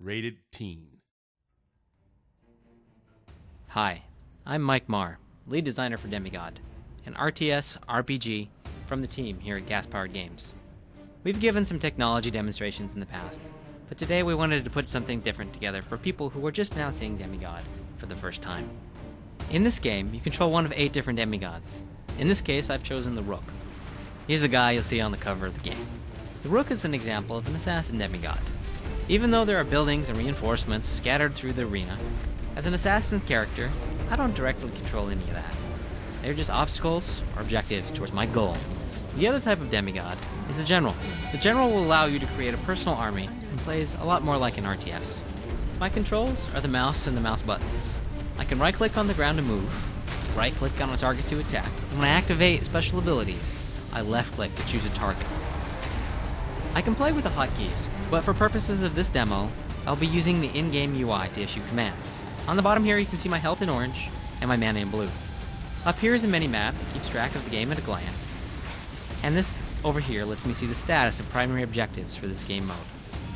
Rated Teen. Hi, I'm Mike Marr, lead designer for Demigod, an RTS RPG from the team here at Gas Powered Games. We've given some technology demonstrations in the past, but today we wanted to put something different together for people who are just now seeing Demigod for the first time. In this game, you control one of 8 different demigods. In this case, I've chosen the Rook. He's the guy you'll see on the cover of the game. The Rook is an example of an assassin demigod. Even though there are buildings and reinforcements scattered through the arena, as an assassin character, I don't directly control any of that. They're just obstacles or objectives towards my goal. The other type of demigod is the General. The General will allow you to create a personal army and plays a lot more like an RTS. My controls are the mouse and the mouse buttons. I can right-click on the ground to move, right-click on a target to attack, and when I activate special abilities, I left-click to choose a target. I can play with the hotkeys, but for purposes of this demo, I'll be using the in-game UI to issue commands. On the bottom here you can see my health in orange and my mana in blue. Up here is a mini-map that keeps track of the game at a glance. And this over here lets me see the status of primary objectives for this game mode.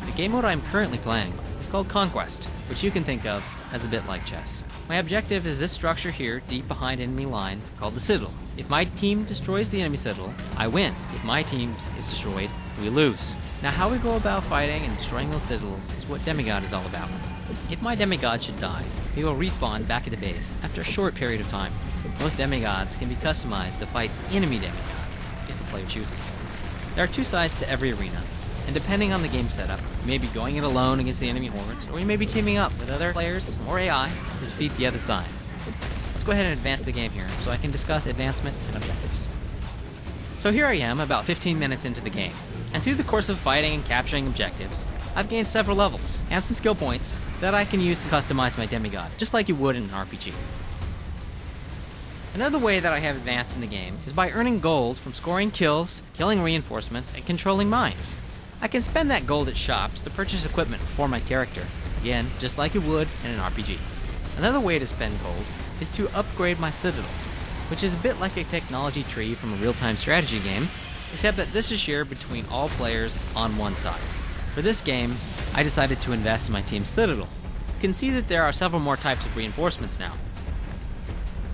The game mode I'm currently playing is called Conquest, which you can think of as a bit like chess. My objective is this structure here deep behind enemy lines called the Citadel. If my team destroys the enemy Citadel, I win. If my team is destroyed, we lose. Now how we go about fighting and destroying those citadels is what Demigod is all about. If my demigod should die, he will respawn back at the base after a short period of time. Most demigods can be customized to fight enemy demigods, if the player chooses. There are 2 sides to every arena, and depending on the game setup, you may be going it alone against the enemy hordes, or you may be teaming up with other players or AI to defeat the other side. Let's go ahead and advance the game here, so I can discuss advancement and objectives. So here I am, about 15 minutes into the game, and through the course of fighting and capturing objectives, I've gained several levels, and some skill points that I can use to customize my demigod, just like you would in an RPG. Another way that I have advanced in the game is by earning gold from scoring kills, killing reinforcements, and controlling mines. I can spend that gold at shops to purchase equipment for my character, again, just like you would in an RPG. Another way to spend gold is to upgrade my Citadel, which is a bit like a technology tree from a real-time strategy game, except that this is shared between all players on one side. For this game, I decided to invest in my team's Citadel. You can see that there are several more types of reinforcements now.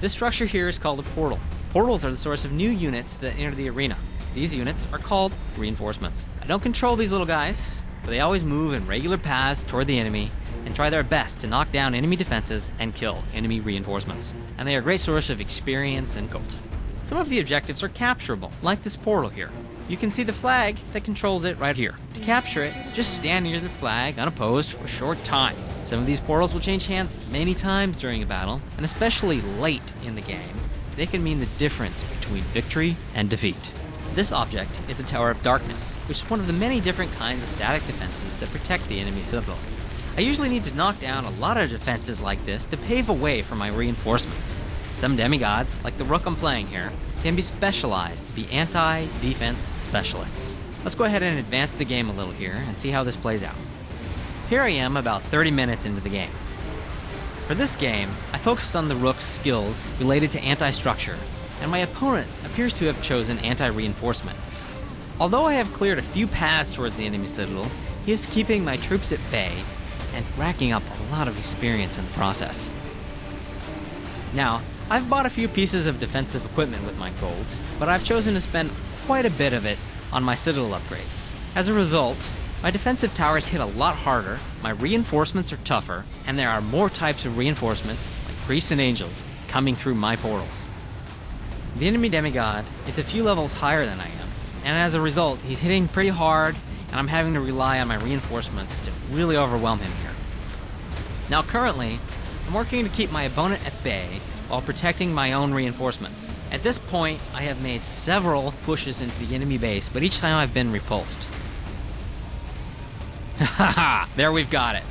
This structure here is called a portal. Portals are the source of new units that enter the arena. These units are called reinforcements. I don't control these little guys, but they always move in regular paths toward the enemy and try their best to knock down enemy defenses and kill enemy reinforcements. And they are a great source of experience and gold. Some of the objectives are capturable, like this portal here. You can see the flag that controls it right here. To capture it, just stand near the flag unopposed for a short time. Some of these portals will change hands many times during a battle, and especially late in the game, they can mean the difference between victory and defeat. This object is a Tower of Darkness, which is one of the many different kinds of static defenses that protect the enemy citadel. I usually need to knock down a lot of defenses like this to pave a way for my reinforcements. Some demigods, like the Rook I'm playing here, can be specialized to be anti-defense specialists. Let's go ahead and advance the game a little here and see how this plays out. Here I am about 30 minutes into the game. For this game, I focused on the Rook's skills related to anti-structure, and my opponent appears to have chosen anti-reinforcement. Although I have cleared a few paths towards the enemy citadel, he is keeping my troops at bay and racking up a lot of experience in the process. Now, I've bought a few pieces of defensive equipment with my gold, but I've chosen to spend quite a bit of it on my citadel upgrades. As a result, my defensive towers hit a lot harder, my reinforcements are tougher, and there are more types of reinforcements, like priests and angels, coming through my portals. The enemy demigod is a few levels higher than I am, and as a result, he's hitting pretty hard, and I'm having to rely on my reinforcements to really overwhelm him here. Now currently, I'm working to keep my opponent at bay while protecting my own reinforcements. At this point, I have made several pushes into the enemy base, but each time I've been repulsed. Haha, there we've got it.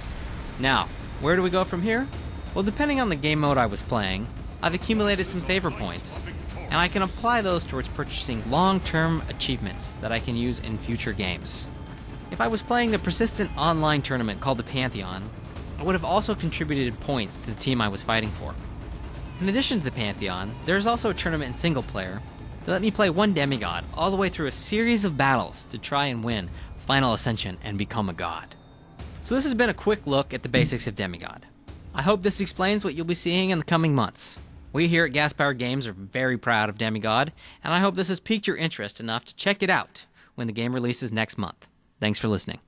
Now, where do we go from here? Well, depending on the game mode I was playing, I've accumulated some favor points, and I can apply those towards purchasing long-term achievements that I can use in future games. If I was playing the persistent online tournament called the Pantheon, I would have also contributed points to the team I was fighting for. In addition to the Pantheon, there is also a tournament in single player that let me play one demigod all the way through a series of battles to try and win Final Ascension and become a god. So this has been a quick look at the basics of Demigod. I hope this explains what you'll be seeing in the coming months. We here at Gas Powered Games are very proud of Demigod, and I hope this has piqued your interest enough to check it out when the game releases next month. Thanks for listening.